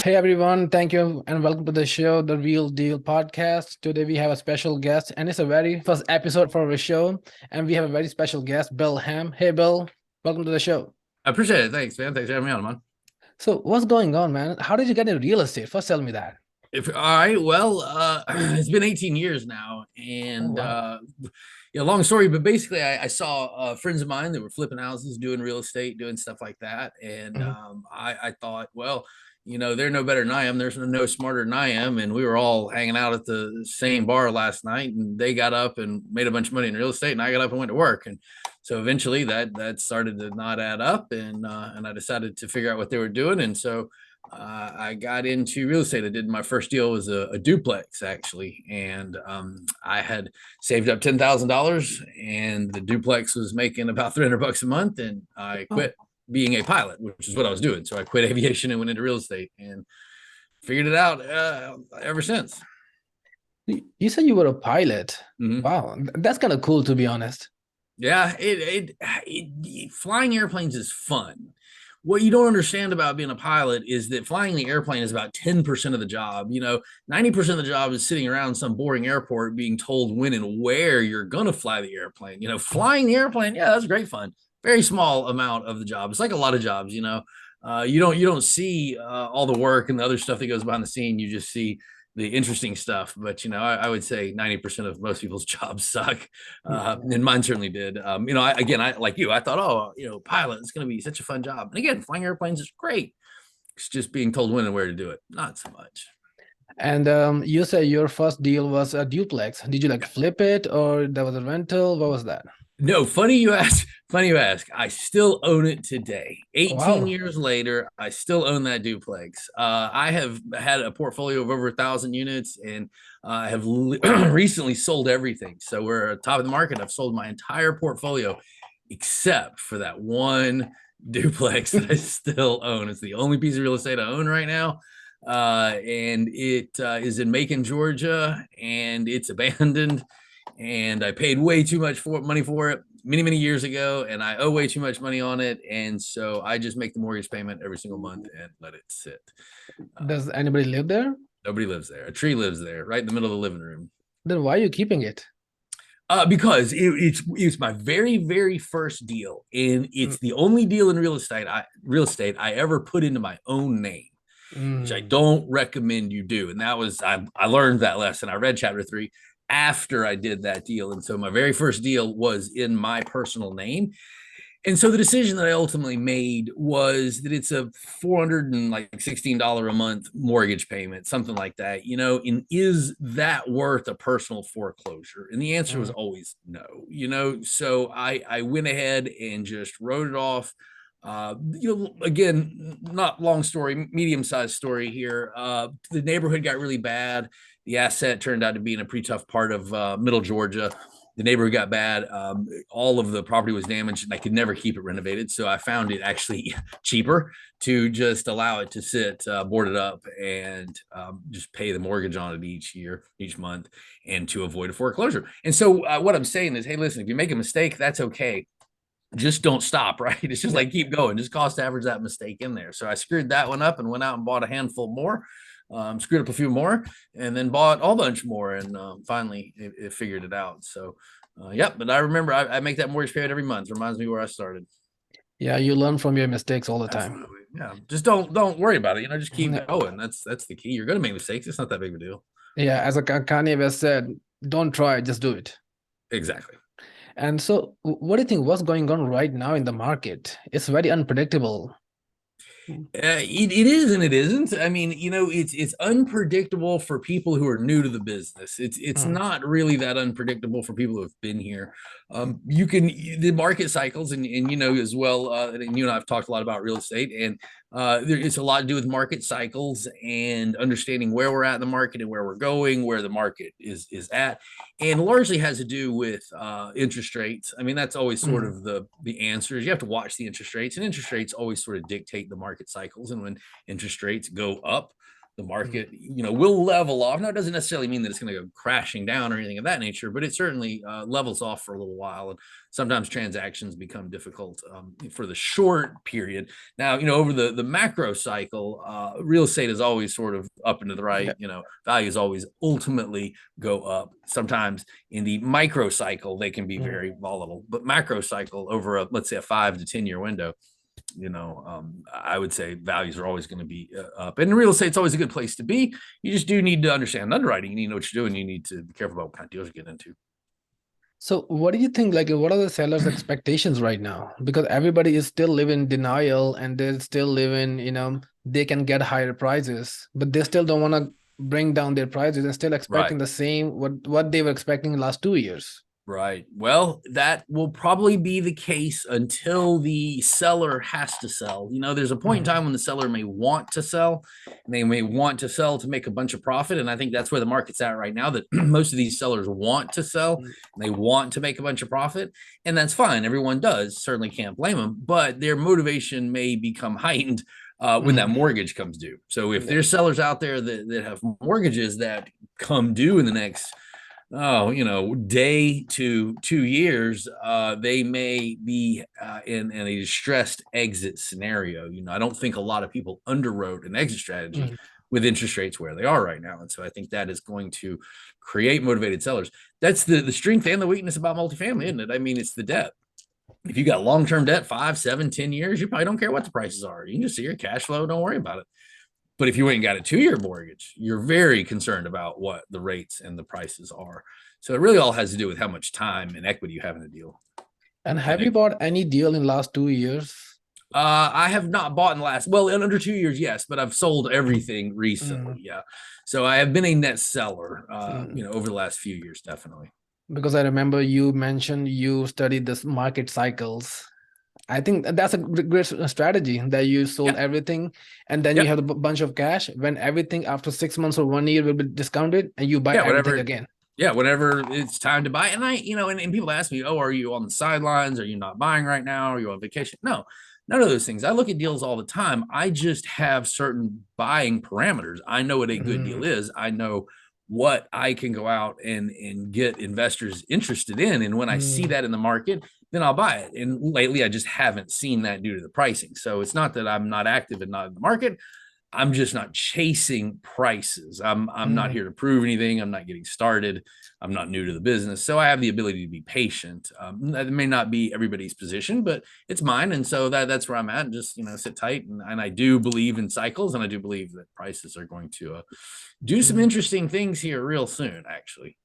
Hey everyone, thank you and welcome to the show, The Real Deal Podcast. Today we have a special guest, and it's a very first episode for our show. And we have a very special guest, Bill Ham. Hey Bill, welcome to the show. I appreciate it. Thanks, man. Thanks for having me on, man. So, what's going on, man? How did you get into real estate? First, tell me that. If all right, well, it's been 18 years now, Oh, and wow. yeah, long story, but basically, I saw friends of mine that were flipping houses, doing real estate, doing stuff like that, and Mhm. I thought, well, they're no better than I am. There's no smarter than I am, and we were all hanging out at the same bar last night, and they got up and made a bunch of money in real estate, and I got up and went to work, and so eventually that started to not add up, and I decided to figure out what they were doing, and so I got into real estate. I did my first deal was a duplex actually, and I had saved up $10,000, and the duplex was making about $300 a month, and I Oh, quit being a pilot, which is what I was doing. So I quit aviation and went into real estate and figured it out ever since. you said you were a pilot. Mm-hmm. Wow, that's kind of cool to be honest. Yeah, it flying airplanes is fun. What you don't understand about being a pilot is that flying the airplane is about 10% of the job. 90% of the job is sitting around some boring airport being told when and where you're going to fly the airplane. Flying the airplane, yeah, that's great fun. Very small amount of the job. It's like a lot of jobs. You don't see all the work and the other stuff that goes behind the scene. You just see the interesting stuff. But I would say 90% of most people's jobs suck, and mine certainly did. I like you. I thought, oh, pilot is going to be such a fun job. And again, flying airplanes is great. It's just being told when and where to do it, not so much. And you said your first deal was a duplex. Did you like Yeah. flip it, or that was a rental? What was that? No, funny you ask. Funny you ask. I still own it today. 18 Wow. years later, I still own that duplex. I have had a portfolio of over 1,000 units, and I have recently sold everything. So we're at the top of the market. I've sold my entire portfolio except for that one duplex that I still own. It's the only piece of real estate I own right now. And it is in Macon, Georgia, and it's abandoned, and I paid way too much money for it many, many years ago, and I owe way too much money on it. And so I just make the mortgage payment every single month and let it sit. Uh, Does anybody live there? Nobody lives there. A tree lives there, right in the middle of the living room. Then why are you keeping it? Because it's my very very first deal, and it's the only deal in real estate I ever put into my own name, which I Mm. don't recommend you do. And that was I learned that lesson. I read chapter 3 after I did that deal, and so my very first deal was in my personal name. And so the decision that I ultimately made was that it's a $416 a month mortgage payment, something like that. And is that worth a personal foreclosure? And the answer was Mm. always no. So I went ahead and just wrote it off. Again, not long story, medium sized story here. The neighborhood got really bad. The asset turned out to be in a pretty tough part of middle Georgia. The neighborhood got bad. All of the property was damaged, and I could never keep it renovated. So I found it actually cheaper to just allow it to sit boarded up, and just pay the mortgage on it each year, each month, and to avoid a foreclosure. And so what I'm saying is, hey, listen, if you make a mistake, that's okay. Just don't stop, right? It's just Yeah. like keep going. Just cost average that mistake in there. So I screwed that one up and went out and bought a handful more, screwed up a few more, and then bought a whole bunch more, and finally it figured it out. So, yep. But I remember I make that mortgage payment every month. Reminds me where I started. Yeah, you learn from your mistakes all the time. Absolutely. Yeah. Just don't worry about it. Just keep Yeah, going. That's the key. You're gonna make mistakes. It's not that big of a deal. yeah, as a Kanye West said, don't try, just do it. Exactly. And so, what do you think? What's going on right now in the market? It's very unpredictable. Mm. It is and it isn't. I mean, it's unpredictable for people who are new to the business. It's Mm. not really that unpredictable for people who have been here. You can the market cycles, and as well. And you and I have talked a lot about real estate, and it's a lot to do with market cycles and understanding where we're at in the market and where we're going, where the market is at, and largely has to do with interest rates. I mean, that's always sort Mm. of the answer. You have to watch the interest rates, and interest rates always sort of dictate the market cycles. And when interest rates go up, The Mm. market, will level off. Now, it doesn't necessarily mean that it's going to go crashing down or anything of that nature, but it certainly levels off for a little while. And sometimes transactions become difficult for the short period. Now, over the macro cycle, real estate is always sort of up and to the Yeah. right. Values always ultimately go up. Sometimes in the micro cycle, they can be Mm. very volatile, but macro cycle over let's say a 5 to 10 year window, I would say values are always going to be up. And real estate's always a good place to be. You just do need to understand underwriting. You need to know what you're doing. You need to be careful about what kind of deals you get into. So what do you think, like, what are the sellers' expectations right now? Because everybody is still living in denial and they're still living, they can get higher prices, but they still don't want to bring down their prices and still expecting Right. the same what they were expecting in the last 2 years. Right. Well, that will probably be the case until the seller has to sell. There's a point in Mhm. time when the seller may want to sell, and they may want to sell to make a bunch of profit. And I think that's where the market's at right now, that most of these sellers want to sell Mm. and they want to make a bunch of profit. And that's fine. Everyone does. Certainly can't blame them, but their motivation may become heightened when that Mhm. mortgage comes due. So if Yeah. there's sellers out there that have mortgages that come due in the next day to 2 years, they may be in a distressed exit scenario. I don't think a lot of people underwrote an exit strategy Mhm. with interest rates where they are right now. And so I think that is going to create motivated sellers. That's the strength and the weakness about multifamily, isn't it? I mean, it's the debt. If you got long-term debt, 5, 7, 10 years, you probably don't care what the prices are. You can just see your cash flow. Don't worry about it. But if you ain't got a 2 year mortgage, you're very concerned about what the rates and the prices are. So it really all has to do with how much time and equity you have in a deal. And And have you bought any deal in last 2 years? I have not bought in the last, well, in under 2 years, yes, but I've sold everything recently. Mm. Yeah. So I have been a net seller, Mm. over the last few years, definitely. Because I remember you mentioned you studied this market cycles. I think that's a great strategy that you sold Yeah. everything and then you Yep. have a bunch of cash when everything after 6 months or 1 year will be discounted and you buy Yeah. everything Whatever. again. Yeah. Whenever it's time to buy. And and people ask me, oh, are you on the sidelines? Are you not buying right now? Are you on vacation? No, none of those things. I look at deals all the time. I just have certain buying parameters. I know what a good deal Mm. is. I know what I can go out and get investors interested in. And when I see Mm. that in the market, then I'll buy it. And lately, I just haven't seen that due to the pricing. So it's not that I'm not active and not in the market. I'm just not chasing prices. I'm not Mm. here to prove anything. I'm not getting started. I'm not new to the business, so I have the ability to be patient. That may not be everybody's position, but it's mine, and so that's where I'm at. And just sit tight, and I do believe in cycles, and I do believe that prices are going to do some Mm. interesting things here real soon. Actually,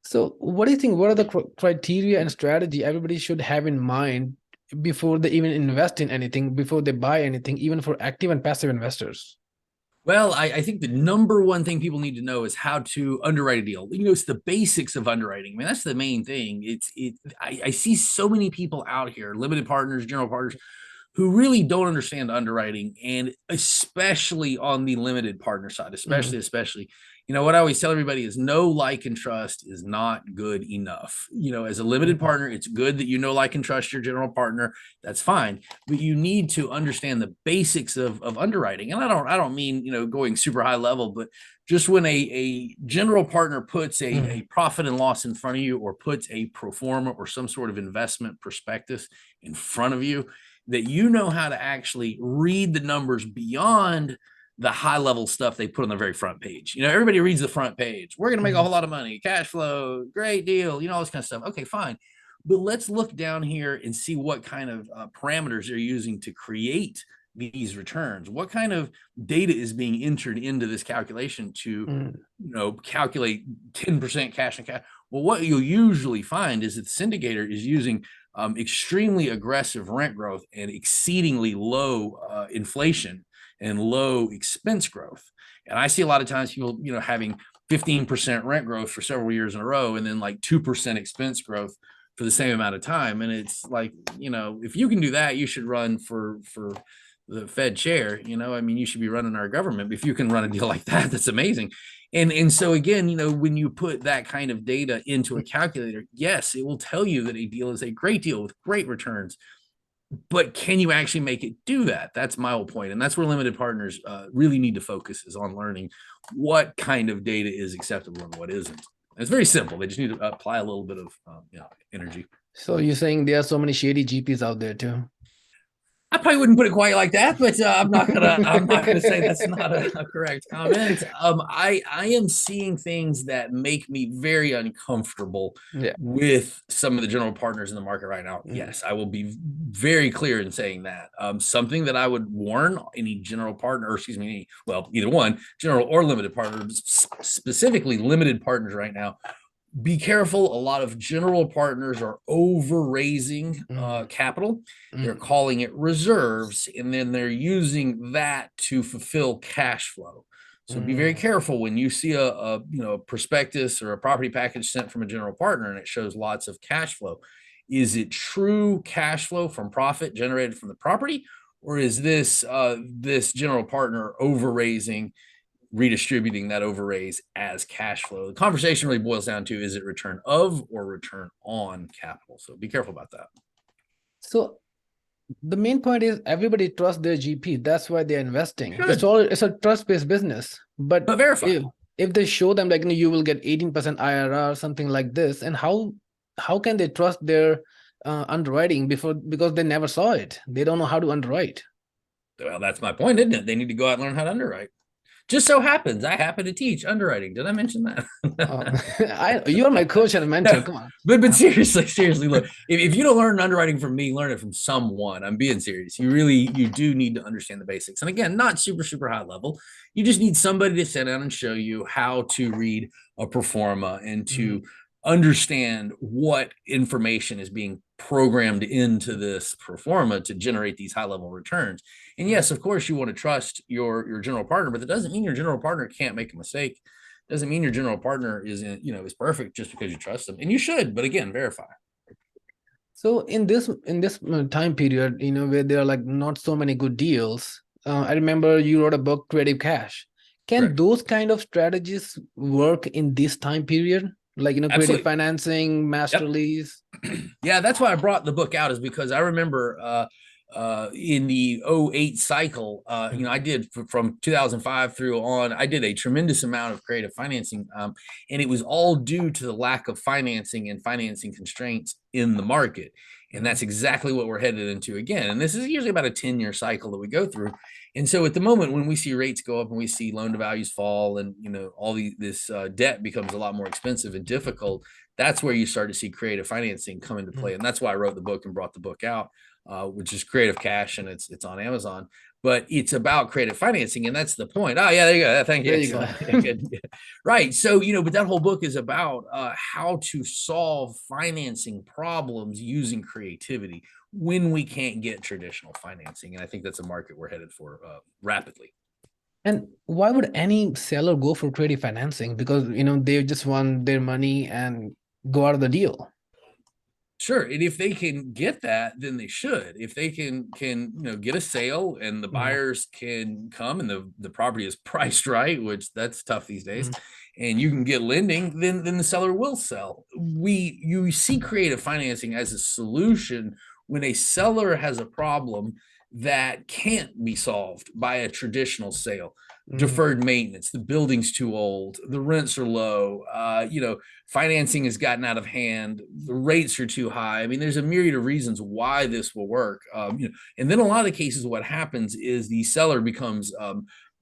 So what do you think? What are the criteria and strategy everybody should have in mind before they even invest in anything, before they buy anything, even for active and passive investors? well, I think the number one thing people need to know is how to underwrite a deal. It's the basics of underwriting. I mean, that's the main thing. I see so many people out here, limited partners, general partners, who really don't understand underwriting, and especially on the limited partner side, Mm. especially, what I always tell everybody is know, like, and trust is not good enough. As a limited Mm. partner, it's good that you know, like, and trust your general partner. That's fine, but you need to understand the basics of underwriting. And I don't mean going super high level, but just when a general partner puts a Mm. profit and loss in front of you, or puts a pro forma or some sort of investment prospectus in front of you, that you know how to actually read the numbers beyond the high level stuff they put on the very front page. Everybody reads the front page. We're going to make a Mm. whole lot of money, cash flow, great deal, all this kind of stuff. Okay, fine. But let's look down here and see what kind of parameters they're using to create these returns. What kind of data is being entered into this calculation to, Mm. calculate 10% cash and cash? Well, what you'll usually find is that the syndicator is using extremely aggressive rent growth and exceedingly low inflation and low expense growth. And I see a lot of times people, having 15% rent growth for several years in a row, and then like 2% expense growth for the same amount of time. And it's like, if you can do that, you should run for the Fed chair. I mean, you should be running our government. But if you can run a deal like that, that's amazing. And so again, when you put that kind of data into a calculator, yes, it will tell you that a deal is a great deal with great returns. but can you actually make it do that? That's my whole point. And that's where limited partners really need to focus, is on learning what kind of data is acceptable and what isn't. And it's very simple. They just need to apply a little bit of energy. So you're saying there are so many shady GPs out there too? I probably wouldn't put it quite like that, but I'm not gonna say that's not a correct comment. I am seeing things that make me very uncomfortable Yeah. with some of the general partners in the market right now. Mm. Yes, I will be very clear in saying that. Something that I would warn any general partner, or excuse me, well, either one, general or limited partners, specifically limited partners right now, be careful. A lot of general partners are over raising capital. They're calling it reserves, and then they're using that to fulfill cash flow. So be very careful when you see a prospectus or a property package sent from a general partner and it shows lots of cash flow. Is it true cash flow from profit generated from the property, or is this general partner over raising, redistributing that overraise as cash flow? The conversation really boils down to, is it return of or return on capital? So be careful about that. So the main point is everybody trusts their GP. That's why they're investing. Good. It's a trust-based business. But verify. If they show them like you will get 18% IRR, something like this, and how can they trust their underwriting because they never saw it? They don't know how to underwrite. Well, that's my point, isn't it? They need to go out and learn how to underwrite. Just so happens I happen to teach underwriting. Did I mention that? You're my coach and mentor. No, Come on. but seriously, look, if you don't learn underwriting from me, learn it from someone. I'm being serious. You do need to understand the basics. And again, not super high level. You just need somebody to sit down and show you how to read a pro forma and to understand what information is being programmed into this pro forma to generate these high level returns. And yes, of course, you want to trust your general partner, but that doesn't mean your general partner can't make a mistake. Doesn't mean your general partner is perfect just because you trust them. And you should, but again, verify. So in this time period, where there are like not so many good deals, I remember you wrote a book, Creative Cash. Can Correct. those kind of strategies work in this time period? Like, creative Absolutely. financing, master Yep. lease. Yeah, that's why I brought the book out, is because I remember in the '08 cycle, I did from 2005 through on, I did a tremendous amount of creative financing. And it was all due to the lack of financing and financing constraints in the market. And that's exactly what we're headed into again. And this is usually about a 10-year cycle that we go through. And so at the moment, when we see rates go up and we see loan to values fall and, all this debt becomes a lot more expensive and difficult, that's where you start to see creative financing come into play. And that's why I wrote the book and brought the book out, which is Creative Cash, and it's on Amazon. But it's about creative financing, and that's the point. Oh yeah, there you go. Thank you. There you go. Good. Right. So but that whole book is about how to solve financing problems using creativity when we can't get traditional financing, and I think that's a market we're headed for rapidly. And why would any seller go for creative financing? Because they just want their money and go out of the deal. Sure. And if they can get that, then they should. If they can get a sale and the buyers can come and the property is priced right, which that's tough these days, and you can get lending, then the seller will sell. You see creative financing as a solution when a seller has a problem that can't be solved by a traditional sale. Deferred maintenance, the building's too old, the rents are low, financing has gotten out of hand, the rates are too high. I mean, there's a myriad of reasons why this will work. And then a lot of the cases, what happens is the seller becomes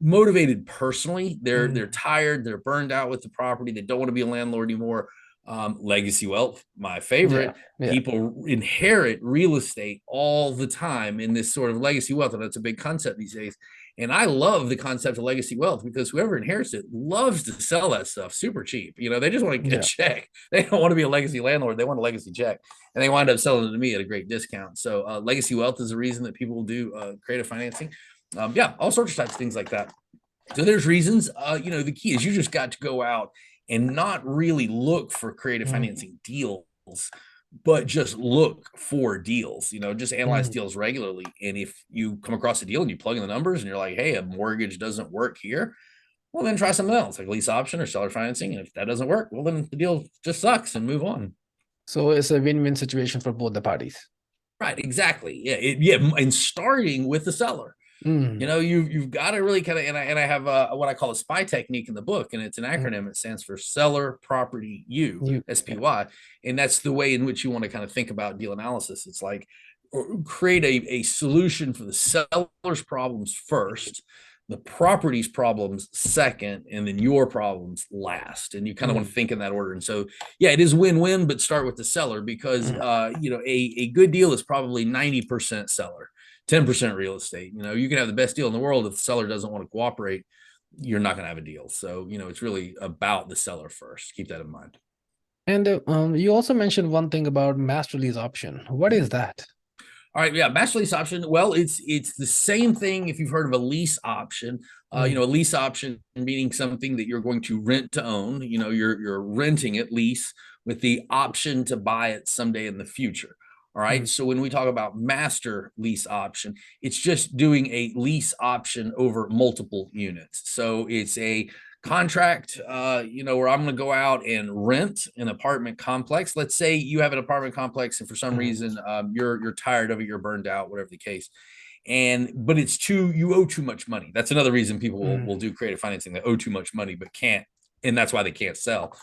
motivated personally. They're tired, they're burned out with the property, they don't want to be a landlord anymore. Legacy wealth, my favorite. People inherit real estate all the time in this sort of legacy wealth, and that's a big concept these days. And I love the concept of legacy wealth because whoever inherits it loves to sell that stuff super cheap. They just want to get a check. They don't want to be a legacy landlord. They want a legacy check, and they wind up selling it to me at a great discount. So legacy wealth is a reason that people do creative financing. All sorts of types of things like that. So there's reasons. The key is you just got to go out and not really look for creative financing deals, but just look for deals. Just analyze deals regularly. And if you come across a deal and you plug in the numbers and you're like, hey, a mortgage doesn't work here, well, then try something else like lease option or seller financing. And if that doesn't work, well, then the deal just sucks and move on. So it's a win-win situation for both the parties. Right, exactly. Yeah, and starting with the seller. Mm, You've got to really kind of, and I have what I call a SPY technique in the book, and it's an mm, acronym. It stands for Seller Property U, yeah. SPY, and that's the way in which you want to kind of think about deal analysis. It's like create a solution for the seller's problems first, the property's problems second, and then your problems last. And you kind of want to Mm, think in that order. And so, yeah, it is win-win, but start with the seller because, mm. a good deal is probably 90% seller, 10% real estate. You can have the best deal in the world. If the seller doesn't want to cooperate, you're not going to have a deal. So, it's really about the seller first. Keep that in mind. And you also mentioned one thing about master lease option. What is that? All right, yeah, master lease option. Well, it's the same thing if you've heard of a lease option. Mm, A lease option meaning something that you're going to rent to own. You're renting it, lease, with the option to buy it someday in the future. All right. mm, So when we talk about master lease option, it's just doing a lease option over multiple units. So it's a contract, where I'm going to go out and rent an apartment complex. Let's say you have an apartment complex, and for some mm, reason, you're tired of it, you're burned out, whatever the case. But you owe too much money. That's another reason people will mm. do creative financing. They owe too much money, but can't, and that's why they can't sell,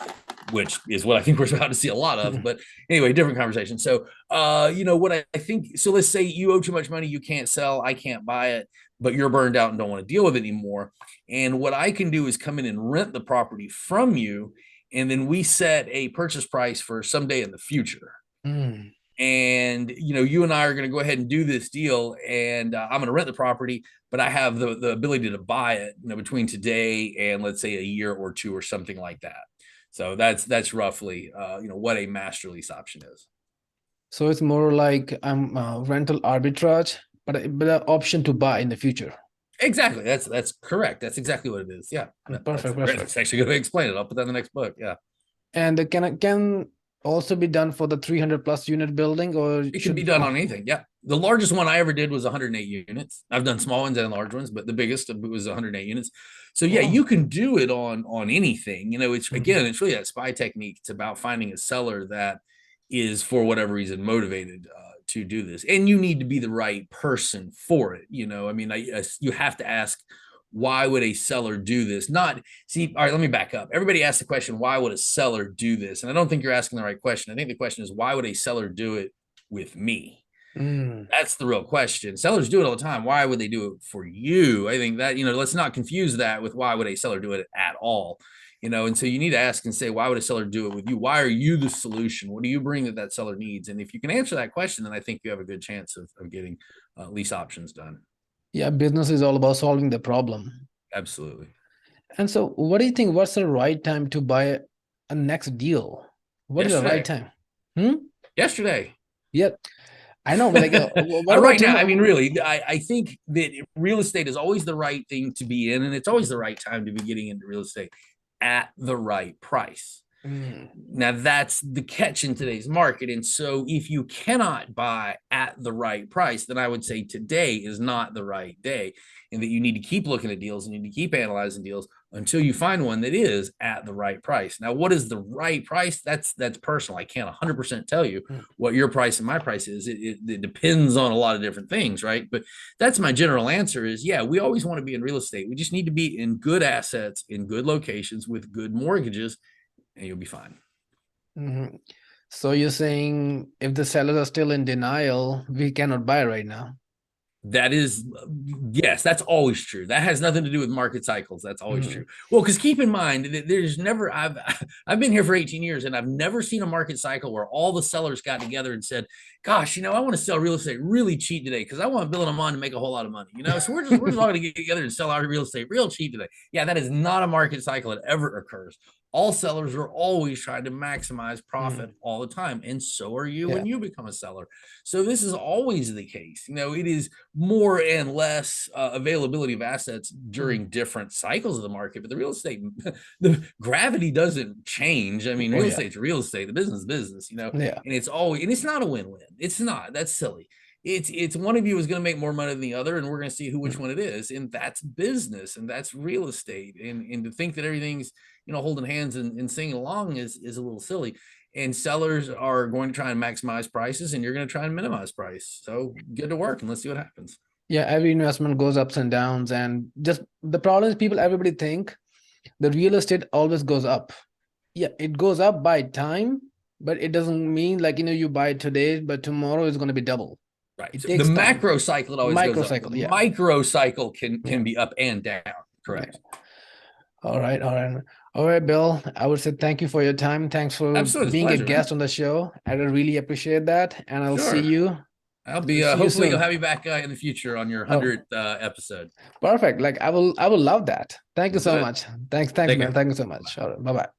which is what I think we're about to see a lot of. But anyway, different conversation. So, what I think. So let's say you owe too much money, you can't sell, I can't buy it, but you're burned out and don't want to deal with it anymore. And what I can do is come in and rent the property from you, and then we set a purchase price for someday in the future. Mm. And you and I are going to go ahead and do this deal, and I'm going to rent the property, but I have the ability to buy it, between today and let's say a year or two or something like that. So that's roughly what a master lease option is. So it's more like rental arbitrage, but an option to buy in the future. Exactly. That's correct. That's exactly what it is. Yeah. That's Perfect, great. perfect. That's actually going to explain it. I'll put that in the next book. Yeah. And can also be done for the 300 plus unit building, or It can should be done on anything. Yeah. The largest one I ever did was 108 units. I've done small ones and large ones, but the biggest was 108 units. So yeah, oh. you can do it on anything. It's Mhm. again, it's really that SPY technique. It's about finding a seller that is for whatever reason motivated to do this, and you need to be the right person for it. I mean, you have to ask, why would a seller do this? Not see, all right, let me back up. Everybody asks the question, why would a seller do this? And I don't think you're asking the right question. I think the question is, why would a seller do it with me? Mm, That's the real question. Sellers do it all the time. Why would they do it for you? I think that, let's not confuse that with why would a seller do it at all. And so you need to ask and say, why would a seller do it with you? Why are you the solution? What do you bring that seller needs? And if you can answer that question, then I think you have a good chance of getting lease options done. yeah, business is all about solving the problem. Absolutely. And so, what do you think? What's the right time to buy a next deal? What is the right Yesterday, time? Hmm? yesterday. Yeah, I know, but like, what about Right now, I tomorrow? mean, really, I think that real estate is always the right thing to be in, and it's always the right time to be getting into real estate at the right price. Mm, Now, that's the catch in today's market. And so, if you cannot buy at the right price, then I would say today is not the right day, and that you need to keep looking at deals and you need to keep analyzing deals until you find one that is at the right price. Now, what is the right price? That's personal. I can't 100% tell you mm, what your price and my price is. It depends on a lot of different things, right? But that's my general answer is, yeah, we always want to be in real estate. We just need to be in good assets, in good locations with good mortgages, and you'll be fine. mhm. So you're saying if the sellers are still in denial, we cannot buy right now. That is, yes, that's always true. That has nothing to do with market cycles. That's always true. Mm, Well, because keep in mind that there's never, I've been here for 18 years and I've never seen a market cycle where all the sellers got together and said, "Gosh, I want to sell real estate really cheap today because I want Bill and Amon to make a whole lot of money." So we're just all going to get together and sell our real estate real cheap today. Yeah, that is not a market cycle that ever occurs. All sellers are always trying to maximize profit mm, all the time, and so are you yeah. when you become a seller. So this is always the case. It is more and less availability of assets Mm, during different cycles of the market, but the real estate, the gravity doesn't change. I mean, oh real yeah, estate's real estate, the business is business, yeah. and it's always, and it's not a win-win. It's not. That's silly. it's one of you is going to make more money than the other, and we're going to see which one it is, and that's business and that's real estate. And to think that everything's holding hands and singing along is a little silly. And sellers are going to try and maximize prices, and you're going to try and minimize price. So get to work and let's see what happens. Yeah, every investment goes ups and downs, and just the problem is everybody think the real estate always goes up. Yeah, it goes up by time, but it doesn't mean like you buy it today, but tomorrow is going to be double. Right. So the macro cycle, it always micro goes cycle, up. The yeah. micro cycle can be up and down. Correct. Yeah. All right, Bill. I would say thank you for your time. Thanks for being a guest on the show. I really appreciate that, and I'll see you. I'll be hopefully you'll have me back in the future on your 100th episode. Perfect. Like I will love that. Thank you so much. Thanks, man. Thank you so much. All right, bye-bye.